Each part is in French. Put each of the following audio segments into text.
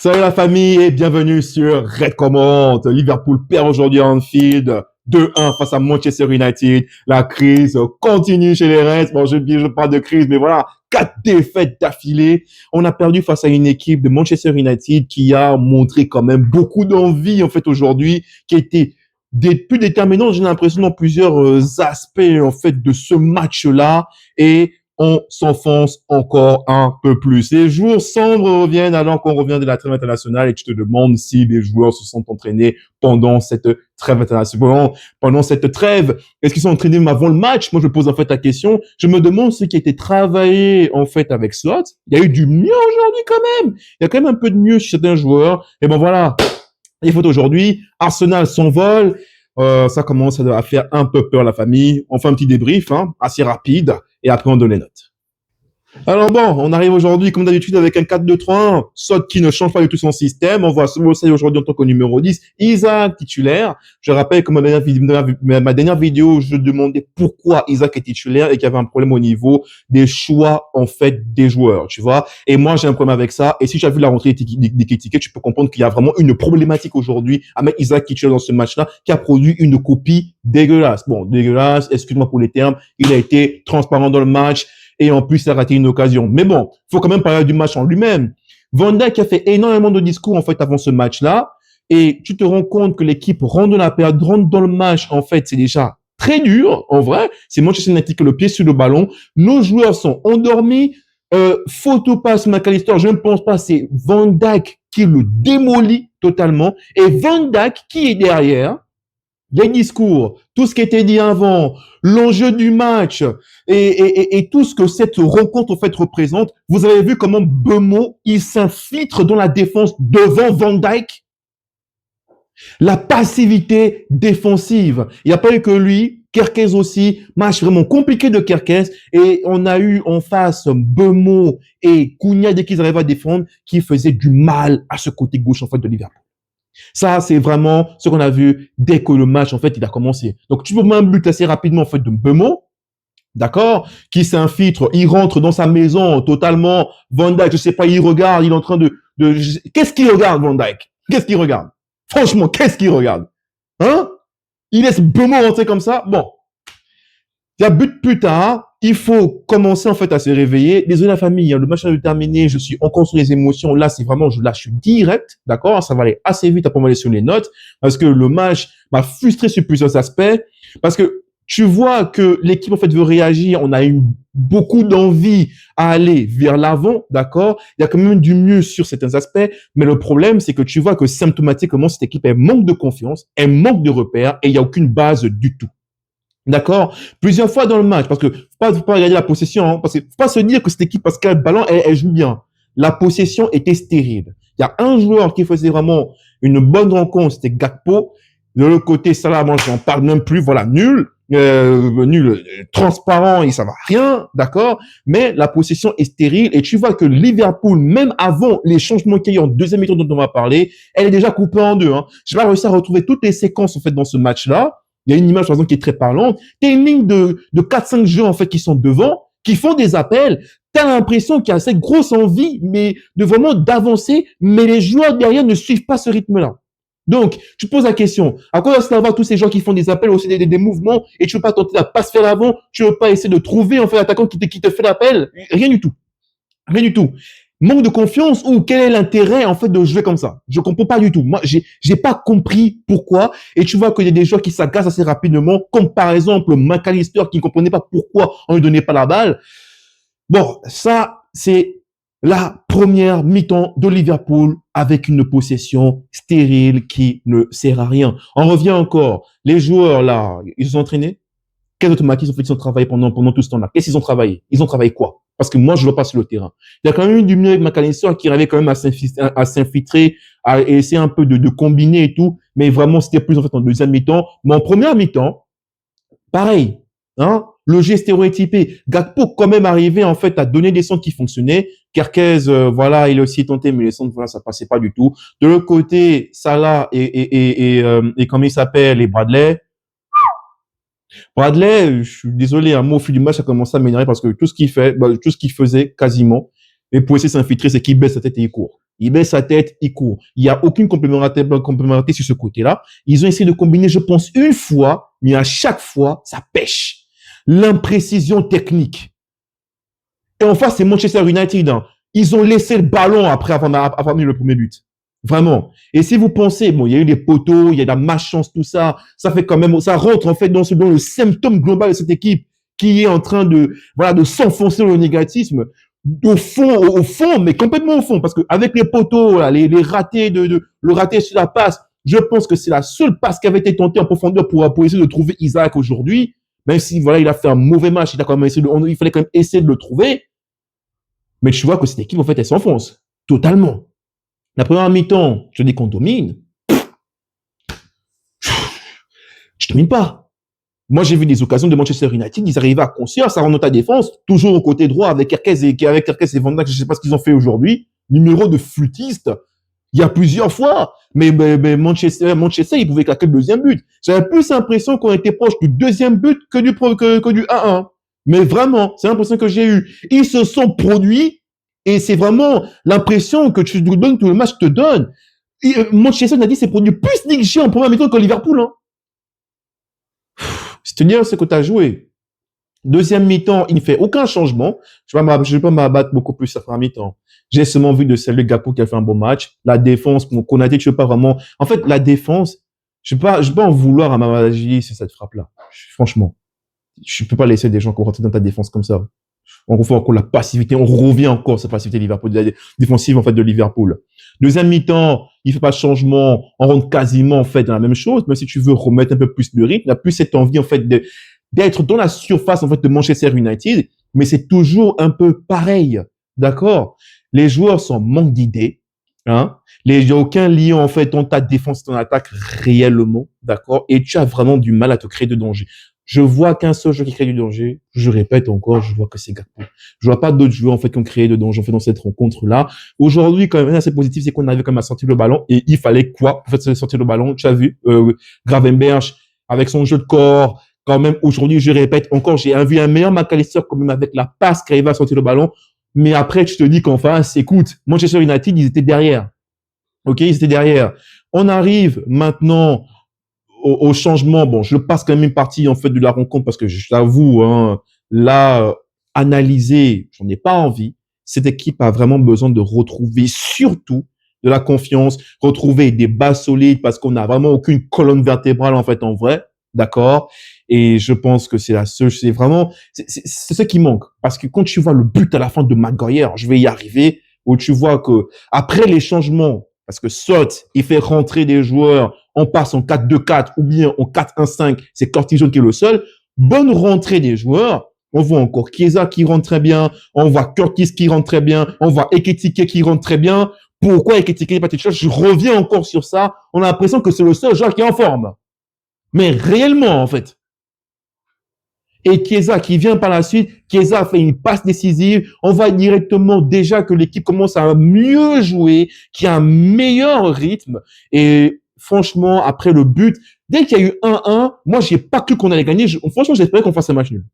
Salut la famille et bienvenue sur Red Comment. Liverpool perd aujourd'hui à Anfield 2-1 face à Manchester United. La crise continue chez les Reds. Bon, je parle de crise, mais voilà, 4 défaites d'affilée. On a perdu face à une équipe de Manchester United qui a montré quand même beaucoup d'envie en fait aujourd'hui, qui a été plus déterminante, j'ai l'impression, dans plusieurs aspects en fait de ce match-là. Et on s'enfonce encore un peu plus. Les jours sombres reviennent alors qu'on revient de la trêve internationale et tu te demandes si les joueurs se sont entraînés pendant cette trêve internationale. Pendant cette trêve, est-ce qu'ils sont entraînés même avant le match? Moi, je pose en fait la question. Je me demande ce qui a été travaillé en fait avec Slot. Il y a eu du mieux aujourd'hui quand même. Il y a quand même un peu de mieux chez certains joueurs. Et ben voilà. Les photos aujourd'hui, Arsenal s'envole. Ça commence à faire un peu peur la famille. On fait un petit débrief, assez rapide, et après on donne les notes. Alors bon, on arrive aujourd'hui comme d'habitude avec un 4-2-3-1, Sot qui ne change pas du tout son système. On voit Solskjaer aujourd'hui en tant que numéro 10, Isaac titulaire. Je rappelle que ma dernière vidéo, je demandais pourquoi Isaac est titulaire et qu'il y avait un problème au niveau des choix en fait des joueurs, tu vois. Et moi j'ai un problème avec ça. Et si tu as vu la rentrée des tickets, tu peux comprendre qu'il y a vraiment une problématique aujourd'hui à mettre Isaac titulaire dans ce match-là, qui a produit une copie dégueulasse. Bon, dégueulasse, excuse-moi pour les termes. Il a été transparent dans le match. Et en plus, il a raté une occasion. Mais bon, faut quand même parler du match en lui-même. Van Dijk a fait énormément de discours, en fait, avant ce match-là. Et tu te rends compte que l'équipe rentre dans la période, rentre dans le match, en fait, c'est déjà très dur, en vrai. C'est Manchester United qui a le pied sur le ballon. Nos joueurs sont endormis. Photo passe McAllister, je ne pense pas, c'est Van Dijk qui le démolit totalement. Et Van Dijk qui est derrière, les discours, tout ce qui était dit avant, l'enjeu du match et tout ce que cette rencontre en fait représente. Vous avez vu comment Mbeumo, il s'infiltre dans la défense devant Van Dijk. La passivité défensive. Il n'y a pas eu que lui, Kerkez aussi, match vraiment compliqué de Kerkez. Et on a eu en face Mbeumo et Cunha dès qu'ils arrivaient à défendre, qui faisaient du mal à ce côté gauche en fait de Liverpool. Ça, c'est vraiment ce qu'on a vu dès que le match, en fait, il a commencé. Donc, tu peux même un but assez rapidement, en fait, de Mbeumo, d'accord, qui s'infiltre, il rentre dans sa maison totalement. Van Dijk, je sais pas, il regarde, il est en train qu'est-ce qu'il regarde, Van Dijk? Qu'est-ce qu'il regarde? Franchement, qu'est-ce qu'il regarde? Hein? Il laisse Mbeumo rentrer comme ça? Bon. Il y a but plus tard, il faut commencer en fait à se réveiller. Désolé la famille, le match est terminé, je suis encore sur les émotions. Là, c'est vraiment, je lâche direct, d'accord? Ça va aller assez vite après aller sur les notes parce que le match m'a frustré sur plusieurs aspects. Parce que tu vois que l'équipe en fait veut réagir. On a eu beaucoup d'envie à aller vers l'avant, d'accord? Il y a quand même du mieux sur certains aspects, mais le problème c'est que tu vois que symptomatiquement cette équipe elle manque de confiance, elle manque de repères et il y a aucune base du tout. D'accord? Plusieurs fois dans le match, parce que faut pas regarder la possession, parce que faut pas se dire que cette équipe, parce qu'elle a le ballon, elle joue bien. La possession était stérile. Il y a un joueur qui faisait vraiment une bonne rencontre, c'était Gakpo. De l'autre côté, Salah, moi, j'en parle même plus, voilà, nul, transparent, et ça va rien, d'accord? Mais la possession est stérile, et tu vois que Liverpool, même avant les changements qu'il y a eu en deuxième mi-temps dont on va parler, elle est déjà coupée en deux, hein. Je vais pas réussir à retrouver toutes les séquences, en fait, dans ce match-là. Il y a une image, par exemple, qui est très parlante. T'as une ligne de 4-5 joueurs, en fait, qui sont devant, qui font des appels. T'as l'impression qu'il y a cette grosse envie, mais de vraiment d'avancer, mais les joueurs derrière ne suivent pas ce rythme-là. Donc, tu te poses la question, à quoi doit-il avoir tous ces gens qui font des appels, aussi des mouvements, et tu veux pas tenter de passe faire l'avant, tu veux pas essayer de trouver, en fait, l'attaquant qui te fait l'appel? Rien du tout. Rien du tout. Manque de confiance ou quel est l'intérêt en fait de jouer comme ça? Je comprends pas du tout. Moi, j'ai pas compris pourquoi. Et tu vois qu'il y a des joueurs qui s'agacent assez rapidement, comme par exemple McAllister qui ne comprenait pas pourquoi on lui donnait pas la balle. Bon, ça c'est la première mi-temps de Liverpool avec une possession stérile qui ne sert à rien. On revient encore. Les joueurs là, ils se sont entraînés. Quels automatismes en fait ils ont travaillé pendant tout ce temps-là? Qu'est-ce qu'ils ont travaillé? Ils ont travaillé quoi? Parce que moi, je ne vois pas sur le terrain. Il y a quand même eu du mieux avec McAllister qui arrivait quand même à s'infiltrer, à essayer un peu de combiner et tout. Mais vraiment, c'était plus en fait en deuxième mi-temps. Mais en première mi-temps, pareil, hein, le jeu stéréotypé. Gakpo quand même arrivé en fait à donner des centres qui fonctionnaient. Kerkez, voilà, il a aussi tenté, mais les centres, voilà, ça passait pas du tout. De l'autre côté, Salah et comment il s'appelle, et Bradley. Bradley, je suis désolé, un mot au fil du match, ça a commencé à m'énerver parce que tout ce qu'il fait, tout ce qu'il faisait quasiment, et pour essayer de s'infiltrer, c'est qu'il baisse sa tête et il court. Il baisse sa tête, il court. Il n'y a aucune complémentarité sur ce côté-là. Ils ont essayé de combiner, je pense, une fois, mais à chaque fois, ça pêche. L'imprécision technique. Et en face, c'est Manchester United. Hein. Ils ont laissé le ballon après avoir mis le premier but. Vraiment. Et si vous pensez, bon, il y a eu des poteaux, il y a de la malchance, tout ça, ça fait quand même, ça rentre en fait dans le symptôme global de cette équipe qui est en train de, voilà, de s'enfoncer dans le négatisme. Au fond, mais complètement au fond, parce que avec les poteaux, là, les ratés le raté sur la passe, je pense que c'est la seule passe qui avait été tentée en profondeur pour essayer de trouver Isaac aujourd'hui. Même si, voilà, il a fait un mauvais match, il fallait quand même essayer de le trouver. Mais tu vois que cette équipe, en fait, elle s'enfonce. Totalement. La première mi-temps, je dis qu'on domine. Je domine pas. Moi, j'ai vu des occasions de Manchester United, ils arrivaient à construire, ça rentre à défense, toujours au côté droit avec Kerkez et Van Dijk, je sais pas ce qu'ils ont fait aujourd'hui. Numéro de flûtiste. Il y a plusieurs fois. Mais Manchester, il pouvait claquer le deuxième but. J'avais plus l'impression qu'on était proche du deuxième but que du 1-1. Mais vraiment, c'est l'impression que j'ai eue. Ils se sont produits et c'est vraiment l'impression que tu donnes, tout le match te donne. Manchester United s'est produit plus négligé en première mi-temps que Liverpool. Hein. C'est-à-dire ce que tu as joué. Deuxième mi-temps, il ne fait aucun changement. Je ne vais pas m'abattre beaucoup plus la première mi-temps. J'ai seulement vu de saluer Gakpo qui a fait un bon match. La défense, Konaté, je ne veux pas vraiment. En fait, la défense, je ne peux pas en vouloir à Mamadi sur cette frappe-là. Franchement, je ne peux pas laisser des gens rentrer dans ta défense comme ça. On refait encore la passivité, on revient encore cette passivité de Liverpool, de la défensive en fait de Liverpool. Deuxième mi-temps, il fait pas de changement, on rentre quasiment en fait dans la même chose, mais si tu veux remettre un peu plus de rythme, il n'y a plus cette envie en fait d'être dans la surface en fait de Manchester United, mais c'est toujours un peu pareil, d'accord? Les joueurs sont manque d'idées, hein? Il n'y a aucun lien en fait entre ta défense et ton attaque réellement, d'accord? Et tu as vraiment du mal à te créer de danger. Je vois qu'un seul joueur qui crée du danger. Je répète encore, je vois que c'est Gakpo. Je vois pas d'autres joueurs, en fait, qui ont créé de danger, en fait, dans cette rencontre-là. Aujourd'hui, quand même, assez positif, c'est qu'on arrivait quand même à sortir le ballon et il fallait quoi? En fait, sortir le ballon. Tu as vu, Gravenberch, avec son jeu de corps. Quand même, aujourd'hui, je répète encore, j'ai vu un meilleur McAllister, quand même, avec la passe qui arrivait à sortir le ballon. Mais après, tu te dis qu'en face, écoute, Manchester United, ils étaient derrière. OK? Ils étaient derrière. On arrive maintenant au changement, bon, je passe quand même une partie en fait de la rencontre parce que je t'avoue, hein, là, analyser, j'en ai pas envie. Cette équipe a vraiment besoin de retrouver surtout de la confiance, retrouver des bases solides parce qu'on n'a vraiment aucune colonne vertébrale en fait en vrai, d'accord. Et je pense que c'est c'est vraiment, c'est ce qui manque parce que quand tu vois le but à la fin de Maguire, je vais y arriver, où tu vois que après les changements, parce que Sot, il fait rentrer des joueurs, on passe en 4-2-4 ou bien en 4-1-5, c'est Cortijon qui est le seul. Bonne rentrée des joueurs. On voit encore Chiesa qui rentre très bien, on voit Curtis qui rentre très bien, on voit Ekitike qui rentre très bien. Pourquoi Ekitike n'est pas titulaire? Je reviens encore sur ça. On a l'impression que c'est le seul joueur qui est en forme. Mais réellement, en fait. Et Chiesa qui vient par la suite, Chiesa fait une passe décisive. On voit directement déjà que l'équipe commence à mieux jouer, qui a un meilleur rythme. Et franchement, après le but, dès qu'il y a eu 1-1, moi, j'ai pas cru qu'on allait gagner. Franchement, j'espérais qu'on fasse un match nul.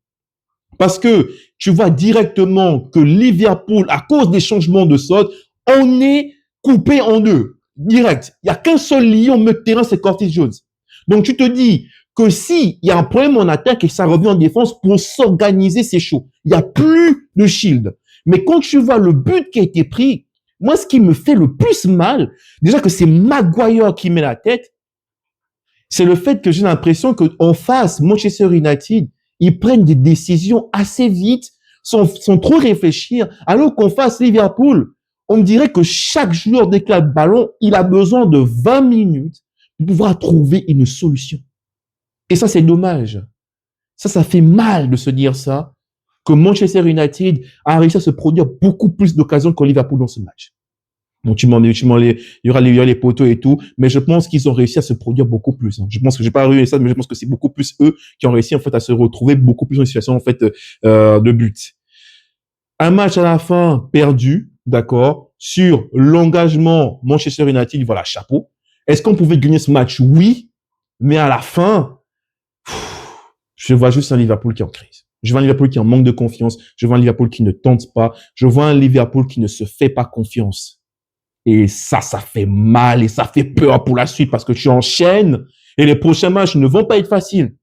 Parce que tu vois directement que Liverpool, à cause des changements de Sot, on est coupé en deux. Direct. Il n'y a qu'un seul lion au milieu de terrain, c'est Curtis Jones. Donc, tu te dis que si il y a un problème en attaque et ça revient en défense, pour s'organiser, c'est chaud. Il n'y a plus de shield. Mais quand tu vois le but qui a été pris, moi, ce qui me fait le plus mal, déjà que c'est Maguire qui met la tête, c'est le fait que j'ai l'impression qu'en face, Manchester United, ils prennent des décisions assez vite, sans trop réfléchir, alors qu'en face, Liverpool, on me dirait que chaque joueur dès qu'il a le ballon, il a besoin de 20 minutes pour pouvoir trouver une solution. Et ça, c'est dommage. Ça fait mal de se dire ça, que Manchester United a réussi à se produire beaucoup plus d'occasions que Liverpool dans ce match. Bon, il y aura les poteaux et tout, mais je pense qu'ils ont réussi à se produire beaucoup plus. Hein. Je pense que j'ai pas réussi ça, mais je pense que c'est beaucoup plus eux qui ont réussi en fait à se retrouver beaucoup plus dans une situation en fait de but. Un match à la fin perdu, d'accord, sur l'engagement Manchester United, voilà, chapeau. Est-ce qu'on pouvait gagner ce match? Oui, mais à la fin, je vois juste un Liverpool qui est en crise. Je vois un Liverpool qui est en manque de confiance. Je vois un Liverpool qui ne tente pas. Je vois un Liverpool qui ne se fait pas confiance. Et ça fait mal et ça fait peur pour la suite parce que tu enchaînes et les prochains matchs ne vont pas être faciles.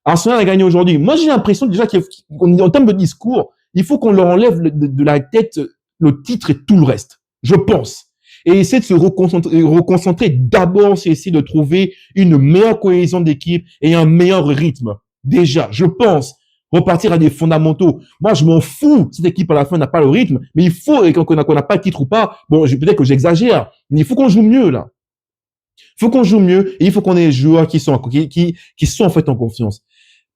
Arsenal a gagné aujourd'hui. Moi, j'ai l'impression déjà qu'en termes de discours, il faut qu'on leur enlève de la tête le titre et tout le reste. Je pense. Et essayer de se reconcentrer d'abord, c'est essayer de trouver une meilleure cohésion d'équipe et un meilleur rythme. Déjà, je pense repartir à des fondamentaux. Moi, je m'en fous. Cette équipe, à la fin, n'a pas le rythme, mais il faut, qu'on n'a pas le titre ou pas, bon, peut-être que j'exagère, mais il faut qu'on joue mieux, là. Il faut qu'on joue mieux et il faut qu'on ait des joueurs qui sont en fait en confiance.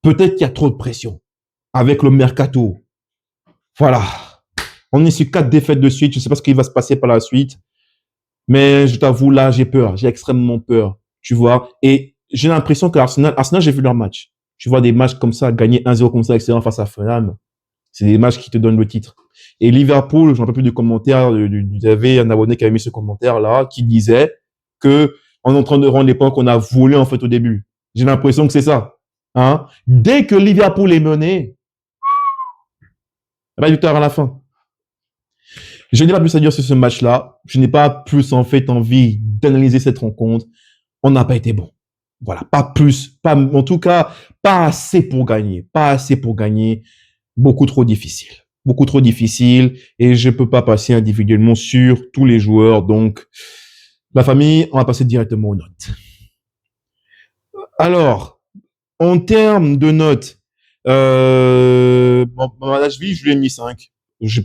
Peut-être qu'il y a trop de pression avec le mercato. Voilà. On est sur 4 défaites de suite. Je ne sais pas ce qui va se passer par la suite. Mais je t'avoue, là, j'ai peur. J'ai extrêmement peur. Tu vois. Et j'ai l'impression que Arsenal, j'ai vu leur match. Tu vois des matchs comme ça, gagner 1-0 comme ça, excellent face à Fulham. C'est des matchs qui te donnent le titre. Et Liverpool, j'en peux plus de commentaires. Il y avait un abonné qui avait mis ce commentaire-là, qui disait que on est en train de rendre les points qu'on a volés, en fait, au début. J'ai l'impression que c'est ça. Hein? Dès que Liverpool est mené, pas du tard à la fin. Je n'ai pas plus à dire sur ce match-là. Je n'ai pas plus, en fait, envie d'analyser cette rencontre. On n'a pas été bon. Voilà. Pas plus. Pas, en tout cas, pas assez pour gagner. Pas assez pour gagner. Beaucoup trop difficile. Beaucoup trop difficile. Et je peux pas passer individuellement sur tous les joueurs. Donc, la famille, on va passer directement aux notes. Alors, en termes de notes, Manashvili, je lui ai mis 5. Je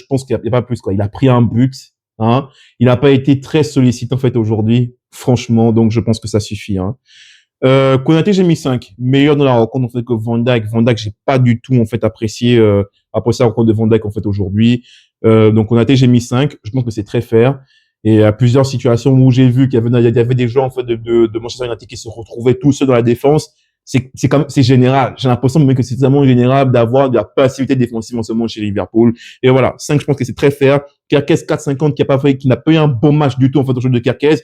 pense qu'il n'y a pas plus, quoi. Il a pris un but, hein. Il n'a pas été très sollicité, en fait, aujourd'hui. Franchement. Donc, je pense que ça suffit, hein. Konaté, j'ai mis 5. Meilleur dans la rencontre, en fait, que Van Dijk. Van Dijk, j'ai pas du tout, en fait, apprécié la rencontre de Van Dijk, en fait, aujourd'hui. Donc, Konaté, j'ai mis 5. Je pense que c'est très fair. Et à plusieurs situations où j'ai vu qu'il y avait des joueurs, en fait, de Manchester United qui se retrouvaient tous seuls dans la défense. C'est général. J'ai l'impression même que c'est tellement général d'avoir de la passivité défensive en ce moment chez Liverpool. Et voilà. 5, je pense que c'est très fair. Kerkez 4,50 qui n'a pas eu un bon match du tout, en fait, au jeu de Kerkez.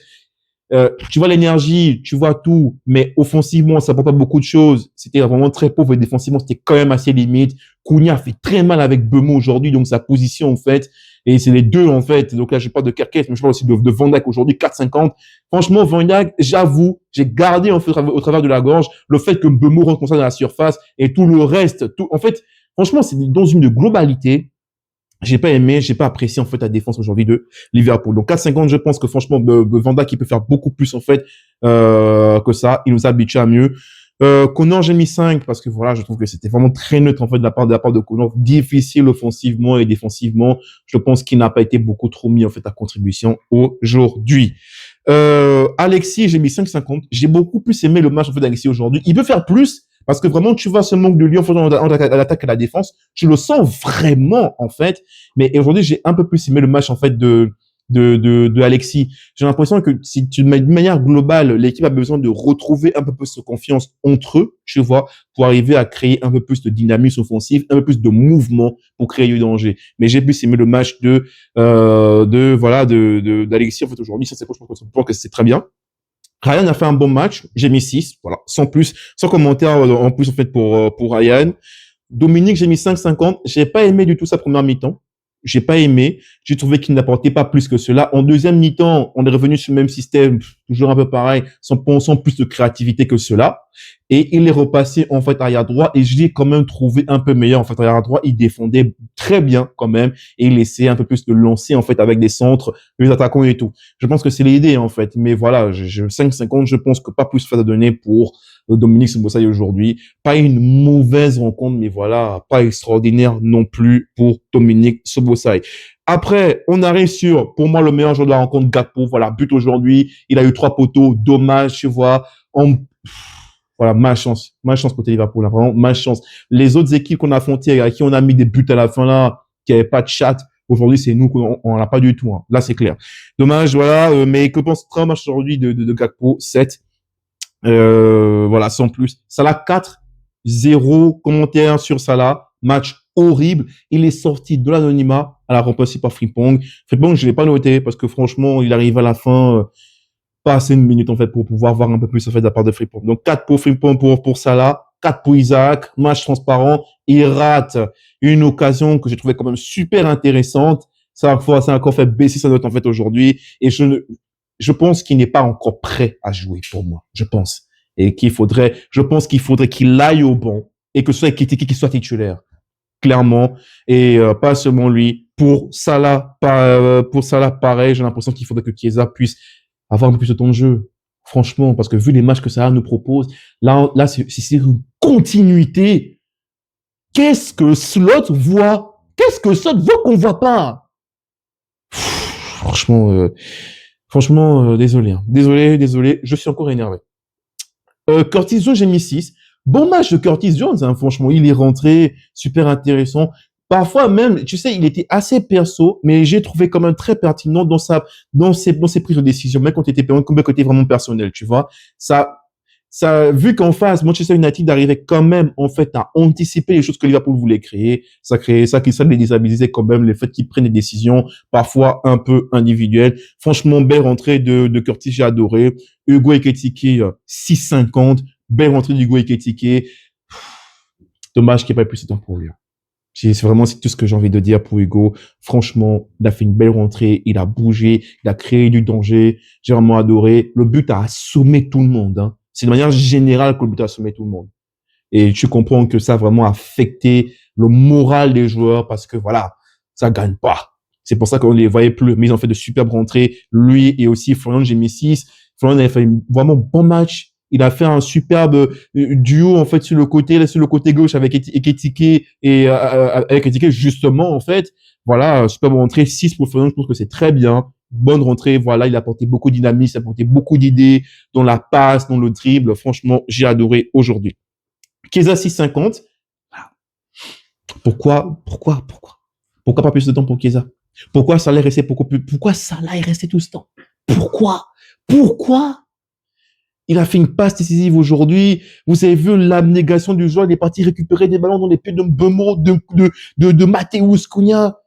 Tu vois l'énergie, tu vois tout, mais offensivement, ça apporte pas beaucoup de choses. C'était vraiment très pauvre et défensivement, c'était quand même assez limite. Cunha fait très mal avec Bemo aujourd'hui, donc sa position, en fait, et c'est les deux, en fait. Donc là, je parle de Kerkez, mais je parle aussi de Van Dijk aujourd'hui, 4,50. Franchement, Van Dijk, j'avoue, j'ai gardé, en fait, au travers de la gorge, le fait que Bemo rentre comme ça dans la surface et tout le reste, tout, en fait, franchement, c'est dans une globalité. J'ai pas aimé, j'ai pas apprécié en fait la défense aujourd'hui de Liverpool. Donc 4,50, je pense que franchement Van Dijk, il peut faire beaucoup plus en fait que ça. Il nous habitue à mieux. Connor, j'ai mis 5 parce que voilà, je trouve que c'était vraiment très neutre en fait de la part de Connor, difficile offensivement et défensivement. Je pense qu'il n'a pas été beaucoup trop mis en fait à contribution aujourd'hui. Alexis, j'ai mis 5,50. J'ai beaucoup plus aimé le match en fait d'Alexis aujourd'hui. Il peut faire plus. Parce que vraiment, tu vois ce manque de lion à l'attaque et à la défense, tu le sens vraiment, en fait. Mais aujourd'hui, j'ai un peu plus aimé le match, en fait, de Alexis. J'ai l'impression que si tu, d'une manière globale, l'équipe a besoin de retrouver un peu plus de confiance entre eux, tu vois, pour arriver à créer un peu plus de dynamisme offensif, un peu plus de mouvement pour créer du danger. Mais j'ai plus aimé le match d'Alexis, en fait, aujourd'hui. Ça, c'est quoi, je pense que c'est très bien. Ryan a fait un bon match, j'ai mis 6, voilà, sans plus, sans commentaire en plus en fait pour Ryan. Dominique, j'ai mis 5,50. J'ai pas aimé du tout sa première mi-temps. J'ai pas aimé. J'ai trouvé qu'il n'apportait pas plus que cela. En deuxième mi-temps, on est revenu sur le même système, toujours un peu pareil, sans plus de créativité que cela. Et il est repassé, en fait, arrière droit et je l'ai quand même trouvé un peu meilleur. En fait, arrière droit, il défendait très bien quand même et il essayait un peu plus de lancer, en fait, avec des centres, les attaquants et tout. Je pense que c'est l'idée, en fait. Mais voilà, 5,50, je pense que pas plus à donner pour Dominique Szoboszlai aujourd'hui. Pas une mauvaise rencontre, mais voilà, pas extraordinaire non plus pour Dominique Szoboszlai. Après, on arrive sur, pour moi, le meilleur joueur de la rencontre, Gakpo. Voilà, but aujourd'hui. Il a eu 3 poteaux. Dommage, tu vois. Voilà, malchance côté Liverpool, là, vraiment malchance. Les autres équipes qu'on a affrontées, à qui on a mis des buts à la fin là, qui n'avaient pas de chat, aujourd'hui c'est nous qu'on l'a pas du tout. Hein. Là c'est clair. Dommage, voilà. Mais que pense très match aujourd'hui de Gakpo 7. Voilà, sans plus. Salah 4, 0 commentaire sur Salah. Match horrible. Il est sorti de l'anonymat à la remplacé par Frimpong. Frimpong, je l'ai pas noté parce que franchement, il arrive à la fin. Pas assez une minute en fait pour pouvoir voir un peu plus en fait de la part de Frimpong. Donc 4 pour Frimpong pour Salah, 4 pour Isaac, match transparent. Il rate une occasion que j'ai trouvé quand même super intéressante. Ça a encore fait baisser sa note, en fait, aujourd'hui. Et je pense qu'il n'est pas encore prêt à jouer pour moi. Je pense. Et je pense qu'il faudrait qu'il aille au banc et que ce soit Ekitike qui soit titulaire. Clairement. Et, pas seulement lui. Pour Salah, pareil, j'ai l'impression qu'il faudrait que Chiesa puisse avoir un peu plus de temps de jeu. Franchement, parce que vu les matchs que Salah nous propose, là, c'est une continuité. Qu'est-ce que Slot voit? Qu'est-ce que Slot voit qu'on voit pas? Franchement, désolé, hein. Désolé, je suis encore énervé. Curtis Jones, j'ai mis 6. Bon match de Curtis Jones, hein, franchement, il est rentré, super intéressant. Parfois même, tu sais, il était assez perso, mais j'ai trouvé quand même très pertinent dans ses prises de décision, même quand il était vraiment personnel, tu vois. Vu qu'en face, Manchester United arrivait quand même, en fait, à anticiper les choses que Liverpool voulait créer, ça les déstabilisait quand même, le fait qu'ils prennent des décisions, parfois un peu individuelles. Franchement, belle rentrée de Curtis, j'ai adoré. Hugo Ekitike, 6,50. Belle rentrée d'Hugo Ekitike. Dommage qu'il n'y ait pas plus de temps pour lui. C'est tout ce que j'ai envie de dire pour Hugo. Franchement, il a fait une belle rentrée, il a bougé, il a créé du danger. J'ai vraiment adoré. Le but a assommé tout le monde, hein. C'est de manière générale que le but a assommé tout le monde. Et tu comprends que ça a vraiment affecté le moral des joueurs parce que voilà, ça gagne pas. C'est pour ça qu'on les voyait plus. Mais ils ont fait de superbes rentrées. Lui et aussi Florian, j'ai mis 6. Florian avait fait un vraiment bon match. Il a fait un superbe duo en fait sur le côté gauche avec Ekitike et avec Ekitike justement en fait. Voilà, superbe rentrée, 6 pour Florian, je pense que c'est très bien. Bonne rentrée, voilà, il a apporté beaucoup de dynamisme, il a apporté beaucoup d'idées dans la passe, dans le dribble. Franchement, j'ai adoré aujourd'hui. Chiesa 6,50. Pourquoi pas plus de temps pour Chiesa? Pourquoi Salah est resté pourquoi Salah est resté tout ce temps? Pourquoi? Il a fait une passe décisive aujourd'hui. Vous avez vu l'abnégation du joueur. Il est parti récupérer des ballons dans les pieds de Mbeumo, de Matheus Cunha.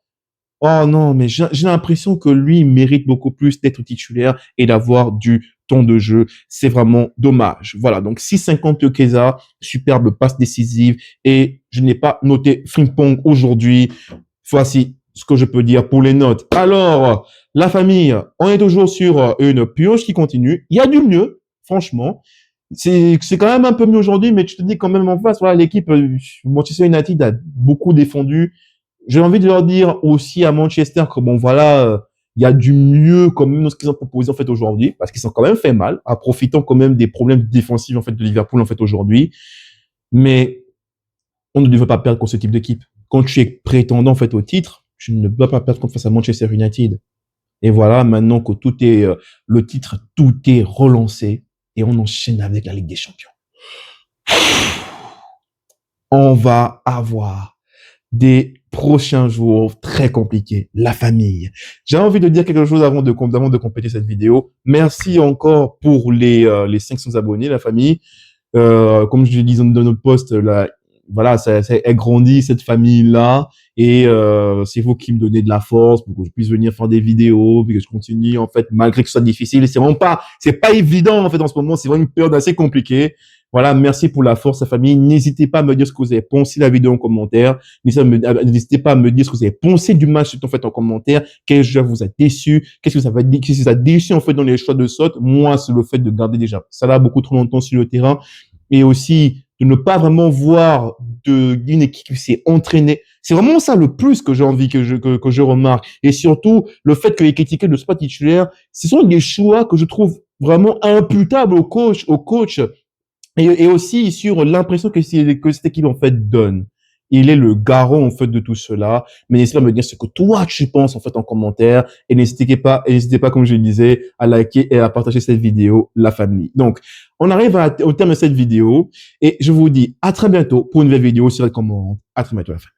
Oh non, mais j'ai l'impression que lui mérite beaucoup plus d'être titulaire et d'avoir du temps de jeu. C'est vraiment dommage. Voilà, donc 6,50 Chiesa, superbe passe décisive et je n'ai pas noté Frimpong aujourd'hui. Voici ce que je peux dire pour les notes. Alors, la famille, on est toujours sur une pioche qui continue. Il y a du mieux, franchement. C'est quand même un peu mieux aujourd'hui, mais tu te dis quand même en face, voilà, l'équipe Manchester United a beaucoup défendu. J'ai envie de leur dire aussi à Manchester que bon voilà, il y a du mieux quand même dans ce qu'ils ont proposé en fait aujourd'hui, parce qu'ils sont quand même fait mal, en profitant quand même des problèmes défensifs en fait de Liverpool en fait aujourd'hui. Mais on ne devrait pas perdre contre ce type d'équipe. Quand tu es prétendant en fait au titre, tu ne dois pas perdre contre face à Manchester United. Et voilà, maintenant que tout est le titre, tout est relancé et on enchaîne avec la Ligue des Champions. On va avoir des prochains jours très compliqués, la famille. J'ai envie de dire quelque chose avant de compléter cette vidéo. Merci encore pour les 500 abonnés, la famille. Comme je le disais dans notre post, là, voilà, ça grandit cette famille-là. Et c'est vous qui me donnez de la force pour que je puisse venir faire des vidéos, puis que je continue, en fait, malgré que ce soit difficile. C'est pas évident, en fait, en ce moment. C'est vraiment une période assez compliquée. Voilà, merci pour la force, la famille. N'hésitez pas à me dire ce que vous avez pensé de la vidéo en commentaire. N'hésitez pas à me dire ce que vous avez pensé du match en fait en commentaire. Quel joueur vous a déçu? Qu'est-ce que ça va dire? Qu'est-ce que ça a déçu en fait dans les choix de saute? Moi, c'est le fait de garder déjà ça là beaucoup trop longtemps sur le terrain et aussi de ne pas vraiment voir d'une équipe qui s'est entraînée. C'est vraiment ça le plus que j'ai envie que je remarque. Et surtout, le fait que Ekitike ne soit pas titulaire, ce sont des choix que je trouve vraiment imputables au coach. Et aussi sur l'impression que cette équipe en fait donne. Il est le garant en fait de tout cela. Mais n'hésitez pas à me dire ce que toi tu penses en fait en commentaire. Et n'hésitez pas, comme je le disais, à liker et à partager cette vidéo, la famille. Donc, on arrive au terme de cette vidéo. Et je vous dis à très bientôt pour une nouvelle vidéo sur Red Command. À très bientôt la famille.